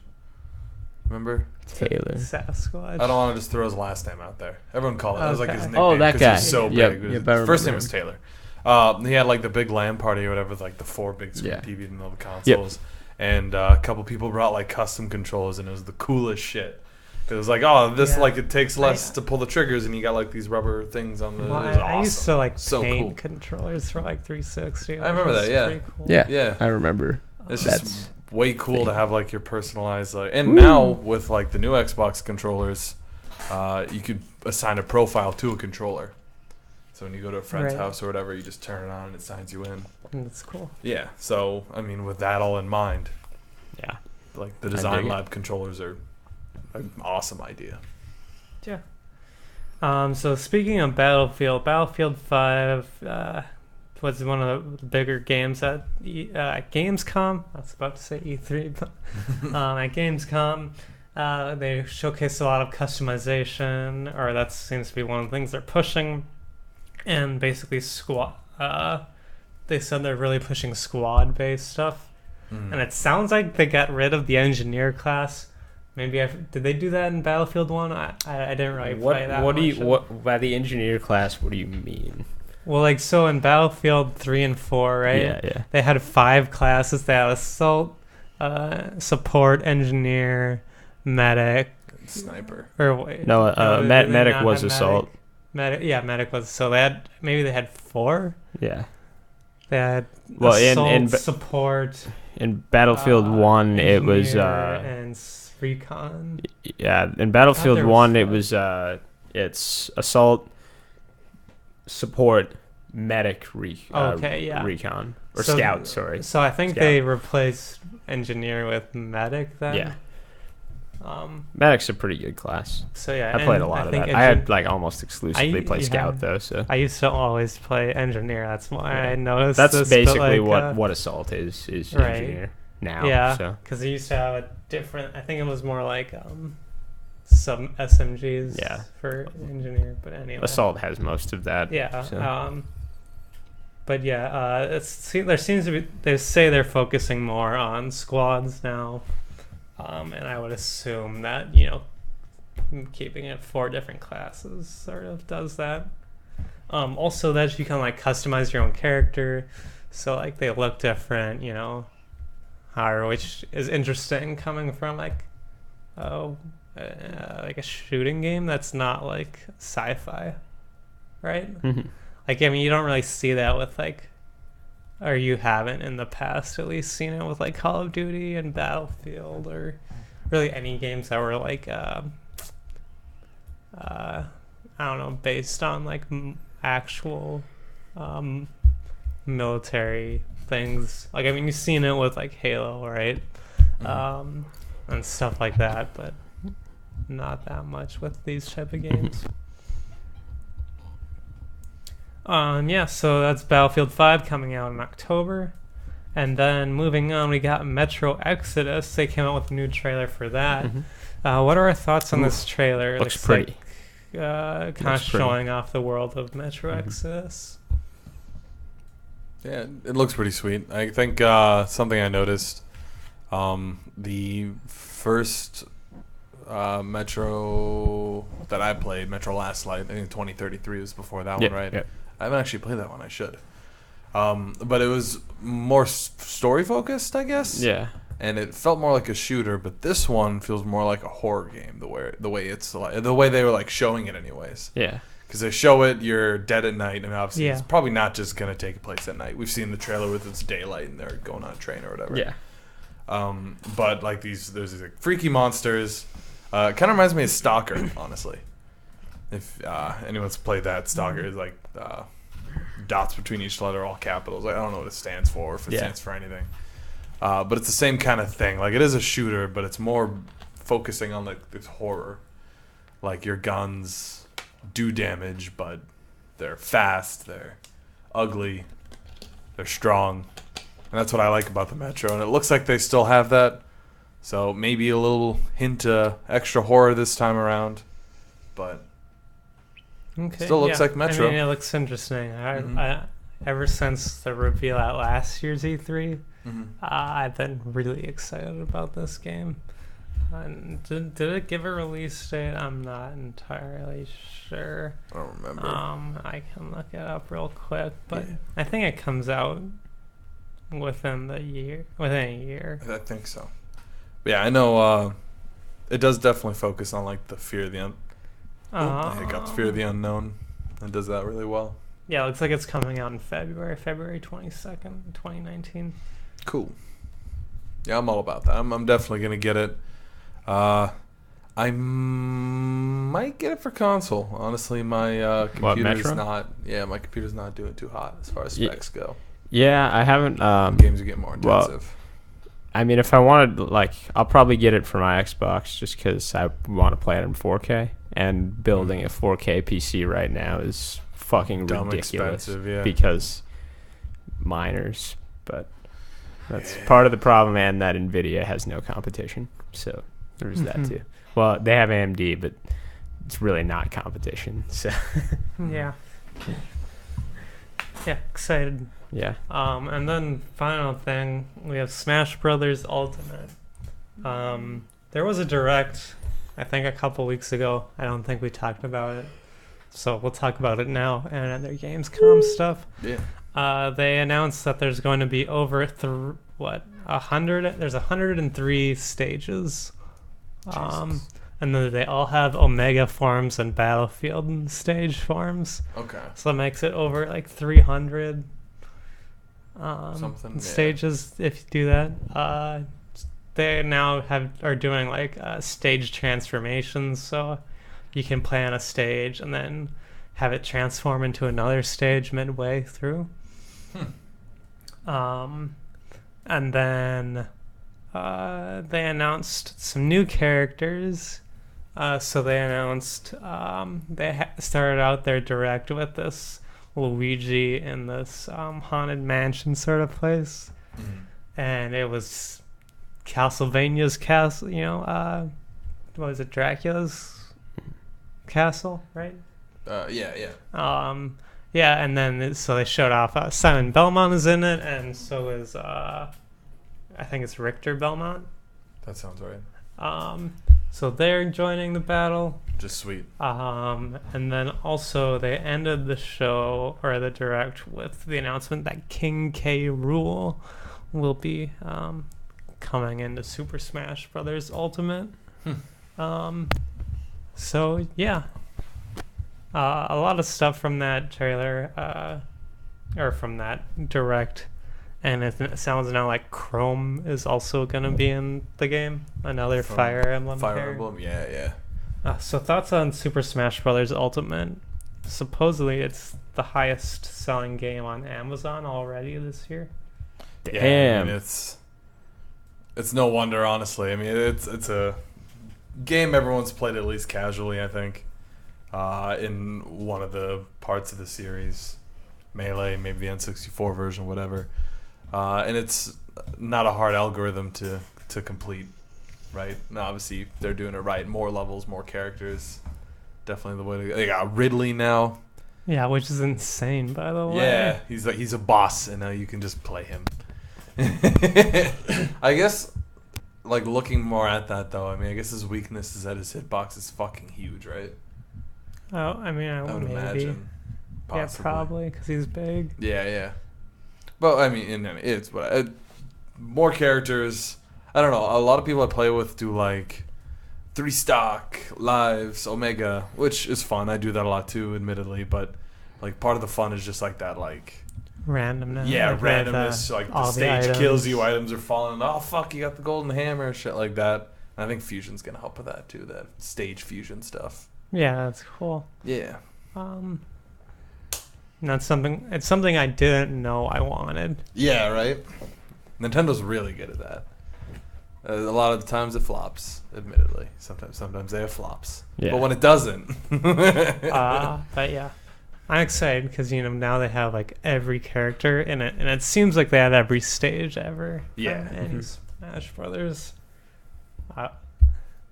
Remember? Taylor. Sasquatch. I don't want to just throw his last name out there. Everyone called it. That was like his Okay. nickname. Oh, that 'cause guy. He was so Yep, big. yep, I His remember first name him. was Taylor. He had like the big LAN party or whatever with like the 4 big screen TVs in the middle of the consoles. And a couple people brought like custom controllers, and it was the coolest shit. It was like, like it takes less to pull the triggers, and you got like these rubber things on the. Well, it was I used awesome. to like So paint cool. controllers for like 360. I remember that, yeah. Pretty cool. Yeah. I remember. It's That's just way cool to have like your personalized and now with like the new Xbox controllers, you could assign a profile to a controller. So when you go to a friend's Right. house or whatever, you just turn it on and it signs you in. That's cool. Yeah. So I mean, with that all in mind, Yeah. like the dig Design it. Lab controllers are an awesome idea. Yeah. So speaking of Battlefield 5 was one of the bigger games at Gamescom. I was about to say E3, but at Gamescom, they showcased a lot of customization, or that seems to be one of the things they're pushing. And basically, they said they're really pushing squad-based stuff. And it sounds like they got rid of the engineer class. Maybe did they do that in Battlefield 1? I didn't really play that much. What by the engineer class? What do you mean? Well, like, so in Battlefield 3 and 4, right? Yeah. They had 5 classes. They had assault, support, engineer, medic, Sniper. or wait. No, did they medic not was have assault. Medic was. So they had 4. Yeah. They had Well, assault, support. In Battlefield 1, it was engineer, and recon. yeah. In Battlefield there was 1, it four. was it's assault, support, medic, recon or So- scout. Sorry. So I think Scout. they replaced engineer with medic then. Yeah. Medic's a pretty good class. So yeah, I played and a lot of think that. I had like almost exclusively play yeah. scout though. So I used to always play engineer. That's why I noticed. that's this, basically but, like, what assault is right. engineer now. Yeah, So because they used to have a different. I think it was more like some SMGs. Yeah. For engineer, but anyway. assault has most of that. Yeah. So. But yeah, there seems to be. They say they're focusing more on squads now, and I would assume that keeping it 4 different classes sort of does that. Also, that you can like customize your own character, so like they look different, which is interesting coming from like a shooting game that's not like sci-fi, right? Mm-hmm. Like, I mean, you don't really see that with, like, or you haven't in the past at least seen it with, like, Call of Duty and Battlefield or really any games that were, like, I don't know, based on, like, actual military things. Like, I mean, you've seen it with, like, Halo, right? Mm-hmm. And stuff like that, but not that much with these type of games. Yeah, so that's Battlefield 5 coming out in October. And then moving on, we got Metro Exodus. They came out with a new trailer for that. Mm-hmm. What are our thoughts on this trailer? Looks pretty. Like, kind of showing off the world of Metro Exodus. Yeah, it looks pretty sweet. I think something I noticed, the first Metro that I played, Metro Last Light, I think 2033 was before that one, right? Yeah. I haven't actually played that one. I should. But it was more story focused, I guess. Yeah. And it felt more like a shooter, but this one feels more like a horror game. The way it's like, the way they were like showing it, anyways. Yeah. Because they show it, you're dead at night, and obviously Yeah. it's probably not just gonna take place at night. We've seen the trailer with it's daylight and they're going on a train or whatever. Yeah. But like there's these like freaky monsters. Kind of reminds me of Stalker, honestly. If anyone's played that, Stalker is like dots between each letter, all capitals. Like, I don't know what it stands for, or if it stands for anything. But it's the same kind of thing. Like, it is a shooter, but it's more focusing on like this horror. Like, your guns do damage, but they're fast, they're ugly, they're strong. And that's what I like about the Metro. And it looks like they still have that. So maybe a little hint of extra horror this time around. But still looks like Metro. I mean, it looks interesting. I ever since the reveal at last year's E3, I've been really excited about this game. Did it give a release date? I'm not entirely sure. I don't remember. I can look it up real quick, but I think it comes out within a year. I think so. But yeah, I know it does definitely focus on like the fear of the fear of the unknown. It does that really well. Yeah, it looks like it's coming out in February 22nd, 2019. Cool. Yeah, I'm all about that. I'm definitely gonna get it. I might get it for console. Honestly, my computer's not. Yeah, my computer's not doing too hot as far as specs go. Yeah, I haven't. Games are getting more intensive. Well, I mean, if I wanted, like, I'll probably get it for my Xbox just because I want to play it in 4K. And building a 4K PC right now is fucking ridiculous because miners. But that's part of the problem, and that NVIDIA has no competition. So there's that too. Well, they have AMD, but it's really not competition. So yeah, excited. Yeah. And then final thing, we have Smash Brothers Ultimate. There was a direct, I think, a couple weeks ago. I don't think we talked about it, so we'll talk about it now. And other Gamescom stuff. Yeah. They announced that there's going to be over 100. There's 103 stages. Jesus. And then they all have Omega forms and Battlefield stage forms. Okay. So that makes it over like 300 stages if you do that. They now are doing like stage transformations, so you can play on a stage and then have it transform into another stage midway through. And then they announced some new characters. So they announced they started out their direct with this Luigi in this haunted mansion sort of place, and it was Castlevania's castle. What was it, Dracula's castle, right? Yeah. Yeah, and then so they showed off Simon Belmont is in it, and so is I think it's Richter Belmont. That sounds right. So they're joining the battle. Just sweet. And then also they ended the show or the direct with the announcement that King K. Rool will be coming into Super Smash Brothers Ultimate. So yeah, a lot of stuff from that trailer, or from that direct, and it sounds now like Chrome is also gonna be in the game. Another From Fire Emblem. Fire Emblem, yeah. So thoughts on Super Smash Brothers Ultimate? Supposedly it's the highest selling game on Amazon already this year. Damn. Yeah, I mean, it's no wonder, honestly. I mean, it's a game everyone's played at least casually, I think. In one of the parts of the series, Melee, maybe the N64 version, whatever. And it's not a hard algorithm to complete, right? And obviously, they're doing it right. More levels, more characters. Definitely the way to go. They got Ridley now. Yeah, which is insane, by the way. Yeah, he's a boss, and now you can just play him. I guess, like, looking more at that, though, I mean, I guess his weakness is that his hitbox is fucking huge, right? Oh, I mean, I would maybe. imagine. Possibly. Yeah, probably, because he's big. Yeah. But, I mean, it's what more characters. I don't know. A lot of people I play with do, like, 3 stock, lives, Omega, which is fun. I do that a lot, too, admittedly. But, like, part of the fun is just, like, that, like... Randomness. Yeah, like randomness. Like, the stage items. kills you, items are falling. Oh, fuck, you got the golden hammer, shit like that. And I think Fusion's going to help with that, too, that stage fusion stuff. Yeah, that's cool. Yeah. That's something. It's something I didn't know I wanted. Yeah, right? Nintendo's really good at that. A lot of the times it flops, admittedly. Sometimes they have flops. Yeah. But when it doesn't... But yeah. I'm excited because, now they have, like, every character in it. And it seems like they have every stage ever. Yeah. From any Smash Brothers.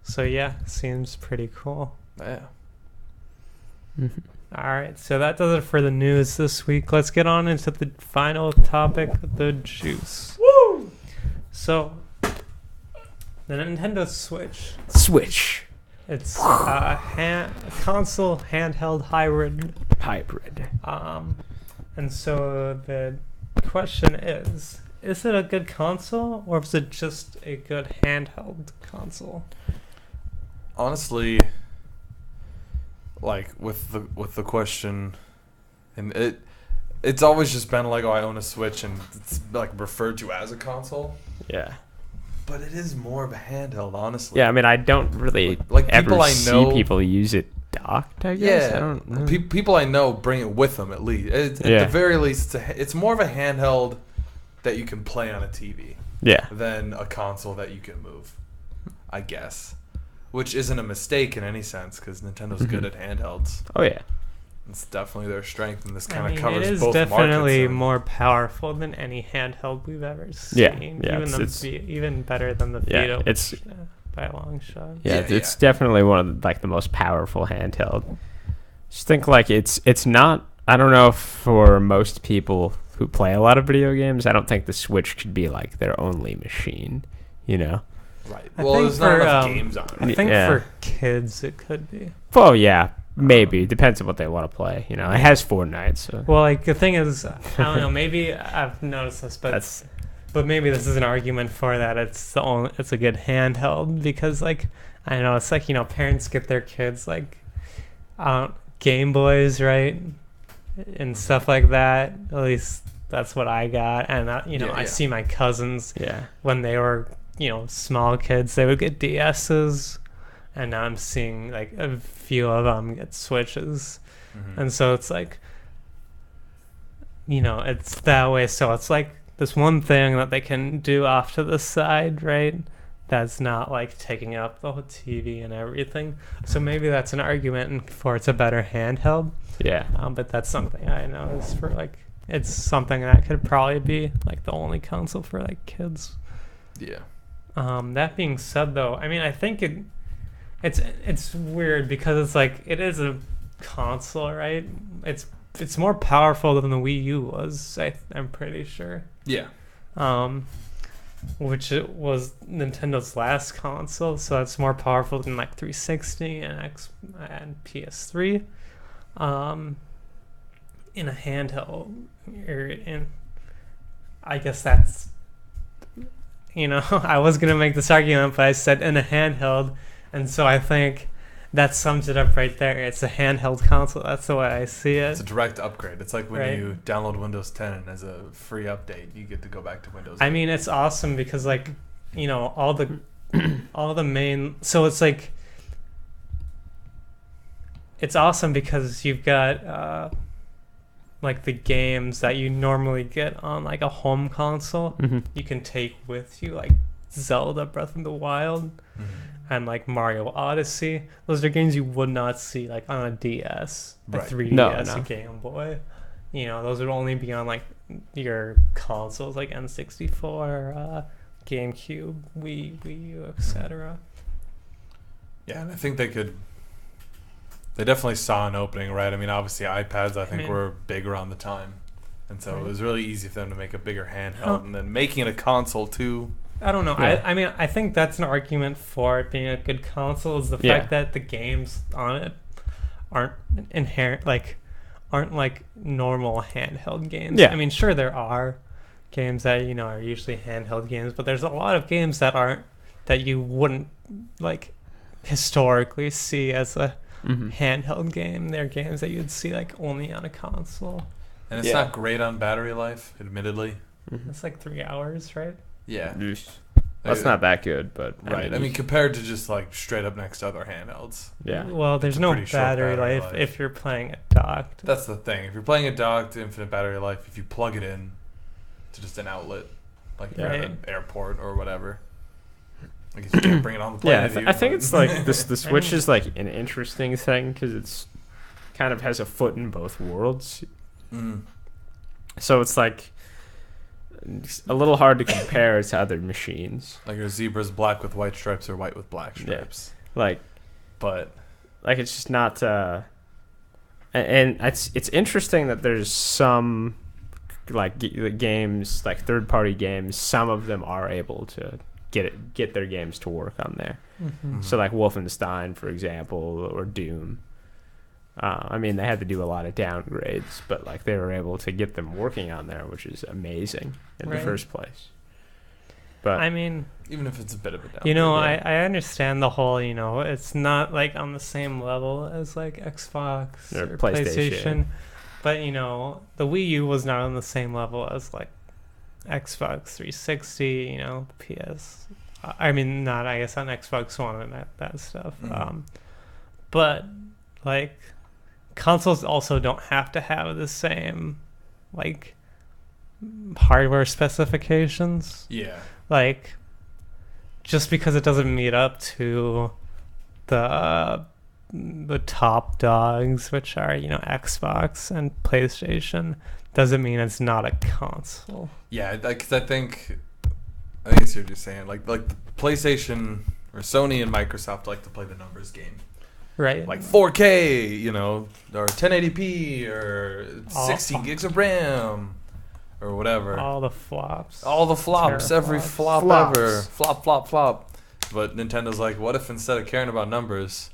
So, yeah, seems pretty cool. Yeah. All right, so that does it for the news this week. Let's get on into the final topic, the juice. Woo! So, the Nintendo Switch. It's a console handheld hybrid. And so the question is it a good console or is it just a good handheld console? Honestly, like with the question, and it's always just been like, oh, I own a Switch, and it's like referred to as a console. Yeah. But it is more of a handheld, honestly. Yeah, I mean, I don't really like ever people I know, see people use it docked, I guess. Yeah, I don't know. People I know bring it with them at least. At the very least, it's more of a handheld that you can play on a TV. Yeah. Than a console that you can move, I guess. Which isn't a mistake in any sense, because Nintendo's good at handhelds. Oh, yeah. It's definitely their strength, and this kind of covers both markets. It is definitely more powerful than any handheld we've ever seen. Yeah, even better than the Vita, it's by a long shot. Yeah, it's definitely one of the most powerful handheld. Just think like it's not. I don't know if for most people who play a lot of video games, I don't think the Switch could be like their only machine. Right. Well, there's not enough games on it. I think for kids it could be. Well, yeah, maybe. Depends on what they want to play. It has Fortnite. So. Well, like the thing is, I don't know. Maybe I've noticed this, but maybe this is an argument for that. It's a good handheld because, like, I don't know. It's like parents get their kids like Game Boys, right, and stuff like that. At least that's what I got, and I see my cousins when they were small kids, they would get DSs, and now I'm seeing like a few of them get Switches, and so it's like, it's that way. So it's like this one thing that they can do off to the side, right? That's not like taking up the whole TV and everything. So maybe that's an argument for it's a better handheld. Yeah. But that's something I know is for like, it's something that could probably be like the only console for like kids. Yeah. That being said, though, I mean, I think it's weird because it's like it is a console, right? It's it's more powerful than the Wii U was. I'm pretty sure. Yeah. Which it was Nintendo's last console, so it's more powerful than like 360 and PS3. In a handheld, I guess that's, I was gonna make this argument, but I said in a handheld, and so I think that sums it up right there. It's a handheld console. That's the way I see it. It's a direct upgrade. It's like when you download Windows 10 and as a free update, you get to go back to Windows 8. I mean, it's awesome because all the main. So it's like it's awesome because you've got like the games that you normally get on like a home console. You can take with you, like Zelda Breath of the Wild. And like Mario Odyssey, those are games you would not see like on a DS, a 3DS, a Game Boy. Those would only be on like your consoles like N64, GameCube, Wii U, etc. Yeah, and I think they definitely saw an opening, right? I mean, obviously iPads I think were big around the time, and so it was really easy for them to make a bigger handheld, and then making it a console too. I don't know. Yeah. I mean, I think that's an argument for it being a good console is the fact that the games on it aren't normal handheld games. Yeah. I mean, sure there are games that are usually handheld games, but there's a lot of games that you wouldn't like historically see as a handheld game. They're games that you'd see like only on a console. And it's not great on battery life, admittedly. It's like 3 hours, right? Yeah. That's not that good, but right. I mean, compared to just like straight up next to other handhelds. Yeah. Well, there's no battery life if you're playing it docked. That's the thing. If you're playing it docked, infinite battery life. If you plug it in to just an outlet, like you're at an airport or whatever, I guess you can't bring it on the plane. Yeah, I think it's like this. The Switch is like an interesting thing because it's kind of has a foot in both worlds. So it's like. It's a little hard to compare to other machines. Like your zebra's black with white stripes or white with black stripes. Yeah. It's just not. And it's interesting that there's some like games, like third-party games. Some of them are able to get their games to work on there. So like Wolfenstein, for example, or Doom. I mean, they had to do a lot of downgrades, but like they were able to get them working on there, which is amazing in the first place. But I mean, even if it's a bit of a downgrade, I understand the whole. It's not like on the same level as like Xbox or PlayStation, but the Wii U was not on the same level as like Xbox 360. PS. I mean, not I guess on Xbox One and that stuff. But like. Consoles also don't have to have the same like hardware specifications. Yeah. Like just because it doesn't meet up to the top dogs, which are, Xbox and PlayStation, doesn't mean it's not a console. Yeah, because I think you're just saying like the PlayStation or Sony and Microsoft like to play the numbers game. Right. Like 4K, or 1080p, or 16 gigs of RAM, or whatever. All the flops. Every flop ever. Flop. But Nintendo's like, what if instead of caring about numbers,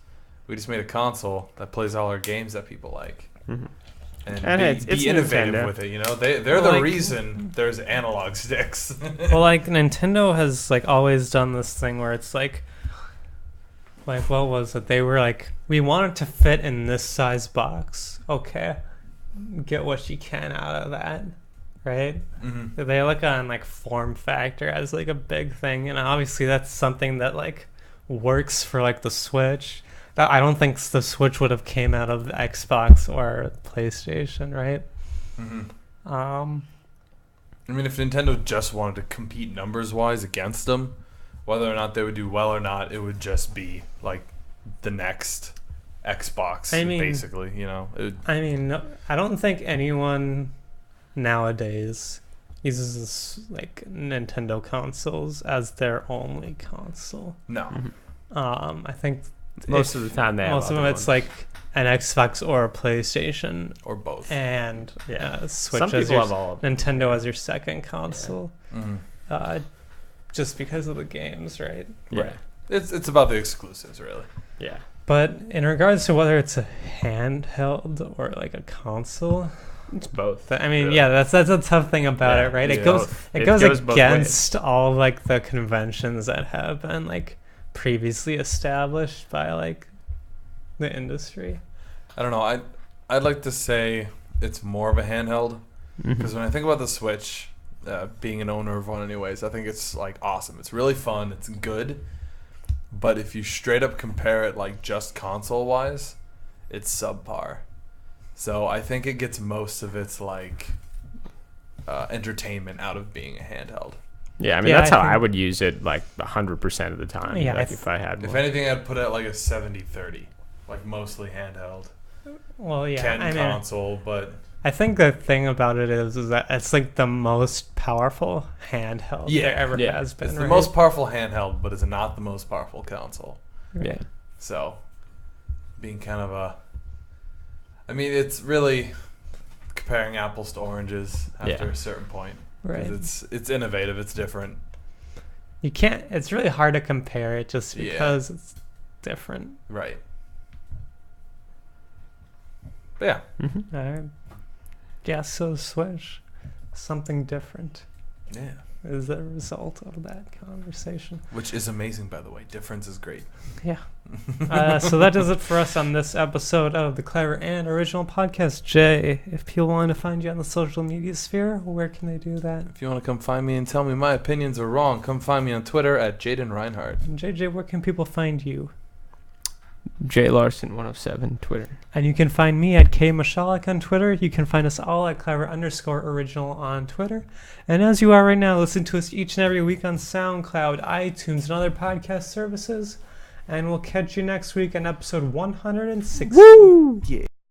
we just made a console that plays all our games that people like? And be innovative Nintendo. With it, they're the reason there's analog sticks. Well, like, Nintendo has, like, always done this thing where it's like, what was it? They were like, we want it to fit in this size box. Okay. Get what you can out of that. Right? They look on like form factor as like a big thing. And obviously that's something that like works for like the Switch. I don't think the Switch would have came out of Xbox or PlayStation, right? I mean, if Nintendo just wanted to compete numbers-wise against them, whether or not they would do well or not, it would just be like the next Xbox, basically. I don't think anyone nowadays uses like Nintendo consoles as their only console. No. I think most of the time they have most of them other it's ones. like an Xbox or a PlayStation or both. and Switch Some as people your have all of them. Nintendo as your second console. Mm-hmm. Just because of the games, right? Yeah. Right. It's about the exclusives, really. Yeah. But in regards to whether it's a handheld or like a console, It's both. I mean, really. that's a tough thing about Yeah, it, right? it's It goes both. it It goes goes both against all like the conventions that have been like previously established by like the industry. I don't know. I'd like to say it's more of a handheld Mhm. because when I think about the Switch, being an owner of one, anyways, I think it's like awesome. It's really fun. It's good. But if you straight up compare it like just console wise, it's subpar. So I think it gets most of its like entertainment out of being a handheld. Yeah, I mean that's how I would use it like 100% of the time. Yeah, like if I had If one. anything, I'd put it at like a 70-30, like mostly handheld. Well, yeah, I mean, Console, but I think the thing about it is that it's like the most powerful handheld there ever has been. it's the right? most powerful handheld, but it's not the most powerful console. Yeah. So, being kind of I mean, it's really comparing apples to oranges after a certain point. Right. It's innovative. It's different. You can't. It's really hard to compare it just because it's different. Right. But yeah. Mm-hmm. All right. Yeah. So Switch, something different Yeah. is the result of that conversation. Which is amazing, by the way. Difference is great. Yeah. So that does it for us on this episode of the Clever and Original Podcast. Jay, if people want to find you on the social media sphere, where can they do that? If you want to come find me and tell me my opinions are wrong, come find me on Twitter at Jayden Reinhart. And JJ, where can people find you? J Larson 107 Twitter. And you can find me at Kayley Misialek on Twitter. You can find us all at Clever_Original on Twitter. And as you are right now, listen to us each and every week on SoundCloud, iTunes, and other podcast services. And we'll catch you next week on episode 160. Woo! Yeah.